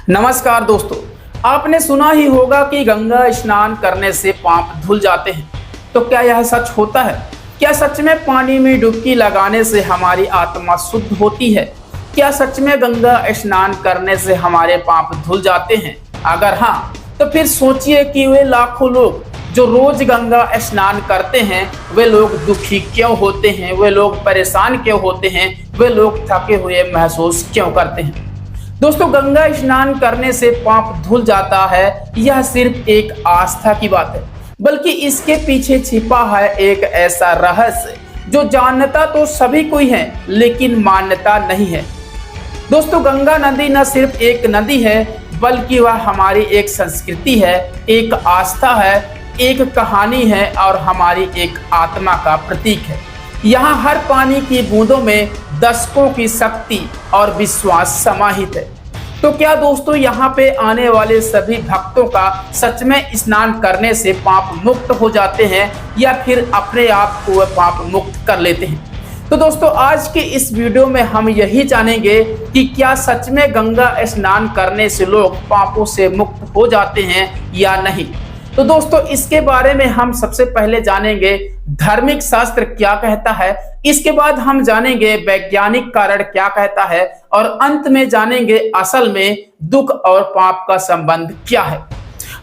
नमस्कार दोस्तों, आपने सुना ही होगा कि गंगा स्नान करने से पाप धुल जाते हैं। तो क्या यह सच होता है? क्या सच में पानी में डुबकी लगाने से हमारी आत्मा शुद्ध होती है? क्या सच में गंगा स्नान करने से हमारे पाप धुल जाते हैं? अगर हाँ, तो फिर सोचिए कि वे लाखों लोग जो रोज गंगा स्नान करते हैं, वे लोग दुखी क्यों होते हैं, वे लोग परेशान क्यों होते हैं, वे लोग थके हुए महसूस क्यों करते हैं। दोस्तों, गंगा स्नान करने से पाप धुल जाता है, यह सिर्फ एक आस्था की बात है, बल्कि इसके पीछे छिपा है एक ऐसा रहस्य जो जानता तो सभी कोई है, लेकिन मान्यता नहीं है। दोस्तों, गंगा नदी न सिर्फ एक नदी है, बल्कि वह हमारी एक संस्कृति है, एक आस्था है, एक कहानी है और हमारी एक आत्मा का प्रतीक है। यहाँ हर पानी की बूंदों में दशकों की शक्ति और विश्वास समाहित है। तो क्या दोस्तों, यहाँ पे आने वाले सभी भक्तों का सच में स्नान करने से पाप मुक्त हो जाते हैं या फिर अपने आप को पाप मुक्त कर लेते हैं? तो दोस्तों, आज के इस वीडियो में हम यही जानेंगे कि क्या सच में गंगा स्नान करने से लोग पापों से मुक्त हो जाते हैं या नहीं। तो दोस्तों, इसके बारे में हम सबसे पहले जानेंगे धार्मिक शास्त्र क्या कहता है, इसके बाद हम जानेंगे वैज्ञानिक कारण क्या कहता है और अंत में जानेंगे असल में दुख और पाप का संबंध क्या है।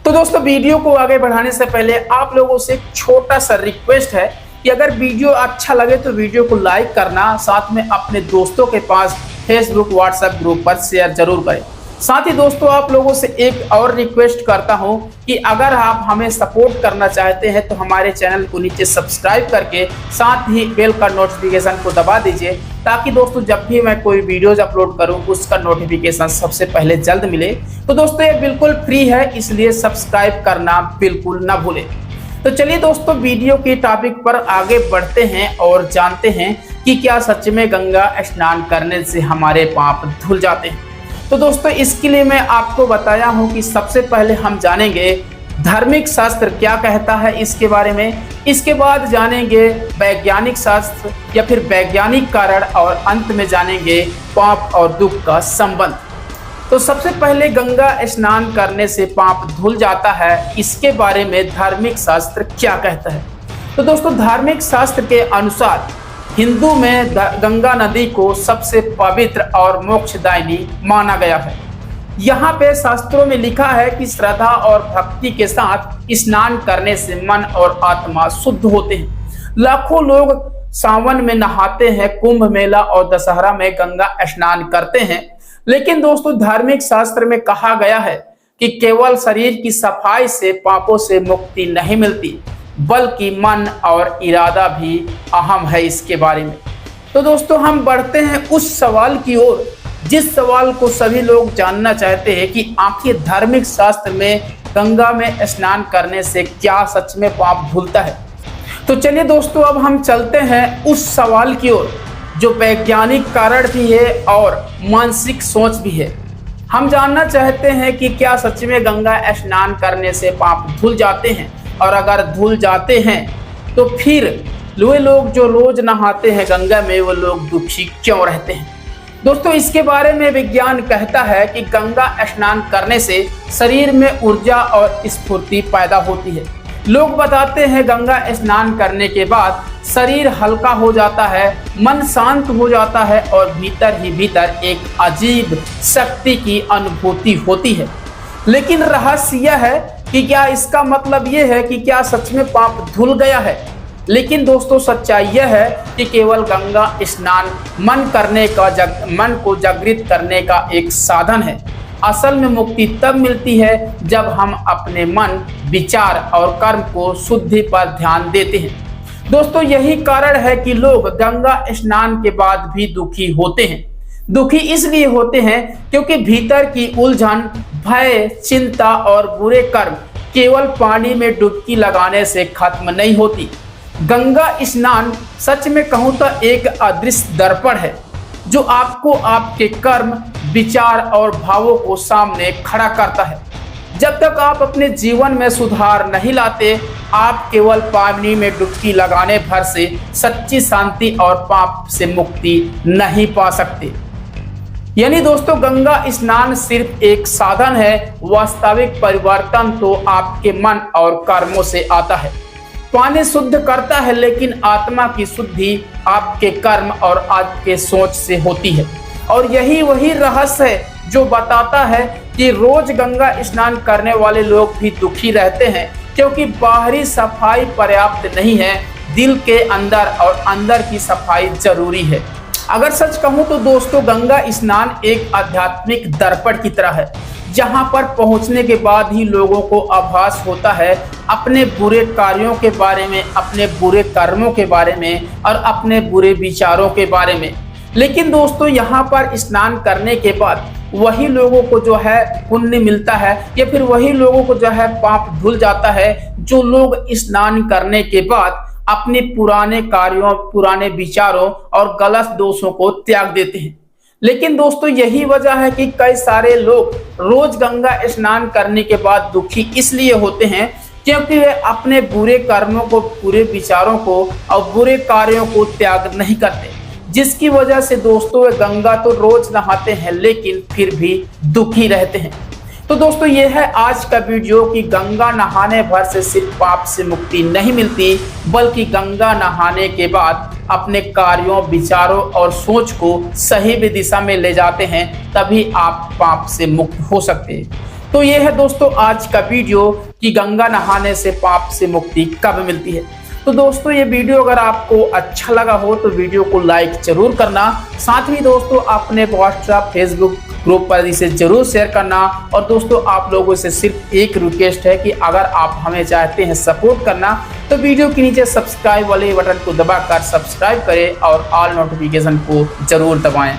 तो दोस्तों, वीडियो को आगे बढ़ाने से पहले आप लोगों से एक छोटा सा रिक्वेस्ट है कि अगर वीडियो अच्छा लगे तो वीडियो को लाइक करना, साथ में अपने दोस्तों के पास फेसबुक व्हाट्सएप ग्रुप पर शेयर जरूर करें। साथ ही दोस्तों, आप लोगों से एक और रिक्वेस्ट करता हूं कि अगर आप हमें सपोर्ट करना चाहते हैं तो हमारे चैनल को नीचे सब्सक्राइब करके साथ ही बेल का नोटिफिकेशन को दबा दीजिए, ताकि दोस्तों जब भी मैं कोई वीडियोज अपलोड करूं उसका नोटिफिकेशन सबसे पहले जल्द मिले। तो दोस्तों, ये बिल्कुल फ्री है, इसलिए सब्सक्राइब करना बिल्कुल ना भूलें। तो चलिए दोस्तों, वीडियो के टॉपिक पर आगे बढ़ते हैं और जानते हैं कि क्या सच में गंगा स्नान करने से हमारे पाप धुल जाते हैं। तो दोस्तों, इसके लिए मैं आपको बताया हूं कि सबसे पहले हम जानेंगे धार्मिक शास्त्र क्या कहता है इसके बारे में, इसके बाद जानेंगे वैज्ञानिक शास्त्र या फिर वैज्ञानिक कारण और अंत में जानेंगे पाप और दुख का संबंध। तो सबसे पहले गंगा स्नान करने से पाप धुल जाता है, इसके बारे में धार्मिक शास्त्र क्या कहता है। तो दोस्तों, धार्मिक शास्त्र के अनुसार हिंदू में गंगा नदी को सबसे पवित्र और मोक्षदायिनी माना गया है। यहाँ पे शास्त्रों में लिखा है कि श्रद्धा और भक्ति के साथ स्नान करने से मन और आत्मा शुद्ध होते हैं। लाखों लोग सावन में नहाते हैं, कुंभ मेला और दशहरा में गंगा स्नान करते हैं। लेकिन दोस्तों, धार्मिक शास्त्र में कहा गया है कि केवल शरीर की सफाई से पापों से मुक्ति नहीं मिलती, बल्कि मन और इरादा भी अहम है इसके बारे में। तो दोस्तों, हम बढ़ते हैं उस सवाल की ओर जिस सवाल को सभी लोग जानना चाहते हैं कि आखिर धार्मिक शास्त्र में गंगा में स्नान करने से क्या सच में पाप धुलता है। तो चलिए दोस्तों, अब हम चलते हैं उस सवाल की ओर जो वैज्ञानिक कारण भी है और मानसिक सोच भी है। हम जानना चाहते हैं कि क्या सच में गंगा स्नान करने से पाप धुल जाते हैं, और अगर धुल जाते हैं तो फिर वे लोग जो रोज नहाते हैं गंगा में, वो लोग दुखी क्यों रहते हैं। दोस्तों, इसके बारे में विज्ञान कहता है कि गंगा स्नान करने से शरीर में ऊर्जा और स्फूर्ति पैदा होती है। लोग बताते हैं गंगा स्नान करने के बाद शरीर हल्का हो जाता है, मन शांत हो जाता है और भीतर ही भीतर एक अजीब शक्ति की अनुभूति होती है। लेकिन रहस्य यह है कि क्या इसका मतलब यह है कि क्या सच में पाप धुल गया है। लेकिन दोस्तों, सच्चाई यह है कि केवल गंगा स्नान मन को जागृत करने का एक साधन है। असल में मुक्ति तब मिलती है जब हम अपने मन, विचार और कर्म को शुद्धि पर ध्यान देते हैं। दोस्तों, यही कारण है कि लोग गंगा स्नान के बाद भी दुखी होते हैं। दुखी इसलिए होते हैं क्योंकि भीतर की उलझन, भय, चिंता और बुरे कर्म केवल पानी में डुबकी लगाने से खत्म नहीं होती। गंगा स्नान सच में कहूं तो एक अदृश्य दर्पण है जो आपको आपके कर्म, विचार और भावों को सामने खड़ा करता है। जब तक आप अपने जीवन में सुधार नहीं लाते, आप केवल पानी में डुबकी लगाने भर से सच्ची शांति और पाप से मुक्ति नहीं पा सकते। यानी दोस्तों गंगा स्नान सिर्फ एक साधन है, वास्तविक परिवर्तन तो आपके मन और कर्मों से आता है। पानी शुद्ध करता है, लेकिन आत्मा की शुद्धि आपके कर्म और आपके सोच से होती है। और यही वही रहस्य है जो बताता है कि रोज गंगा स्नान करने वाले लोग भी दुखी रहते हैं, क्योंकि बाहरी सफाई पर्याप्त नहीं है, दिल के अंदर और अंदर की सफाई जरूरी है। अगर सच कहूं तो दोस्तों गंगा स्नान एक आध्यात्मिक दर्पण की तरह है, जहां पर पहुंचने के बाद ही लोगों को आभास होता है अपने बुरे कार्यों के बारे में, अपने बुरे कर्मों के बारे में और अपने बुरे विचारों के बारे में। लेकिन दोस्तों यहाँ पर स्नान करने के बाद वही लोगों को जो है पुण्य मिलता है, या फिर वही लोगों को जो है पाप धुल जाता है जो लोग स्नान करने के बाद अपने पुराने कार्यों, पुराने विचारों और गलत दोषों को त्याग देते हैं। लेकिन दोस्तों यही वजह है कि कई सारे लोग रोज गंगा स्नान करने के बाद दुखी इसलिए होते हैं क्योंकि वे अपने बुरे कर्मों को, बुरे विचारों को और बुरे कार्यों को त्याग नहीं करते, जिसकी वजह से दोस्तों वे गंगा तो रोज नहाते हैं लेकिन फिर भी दुखी रहते हैं। तो दोस्तों ये है आज का वीडियो कि गंगा नहाने भर से सिर्फ पाप से मुक्ति नहीं मिलती, बल्कि गंगा नहाने के बाद अपने कार्यों, विचारों और सोच को सही भी दिशा में ले जाते हैं, तभी आप पाप से मुक्त हो सकते हैं। तो ये है दोस्तों आज का वीडियो कि गंगा नहाने से पाप से मुक्ति कब मिलती है। तो दोस्तों ये वीडियो अगर आपको अच्छा लगा हो तो वीडियो को लाइक जरूर करना, साथ ही दोस्तों अपने व्हाट्सएप, फेसबुक ग्रुप पर इसे जरूर शेयर करना। और दोस्तों आप लोगों से सिर्फ एक रिक्वेस्ट है कि अगर आप हमें चाहते हैं सपोर्ट करना तो वीडियो के नीचे सब्सक्राइब वाले बटन को दबाकर सब्सक्राइब करें और ऑल नोटिफिकेशन को जरूर दबाएं।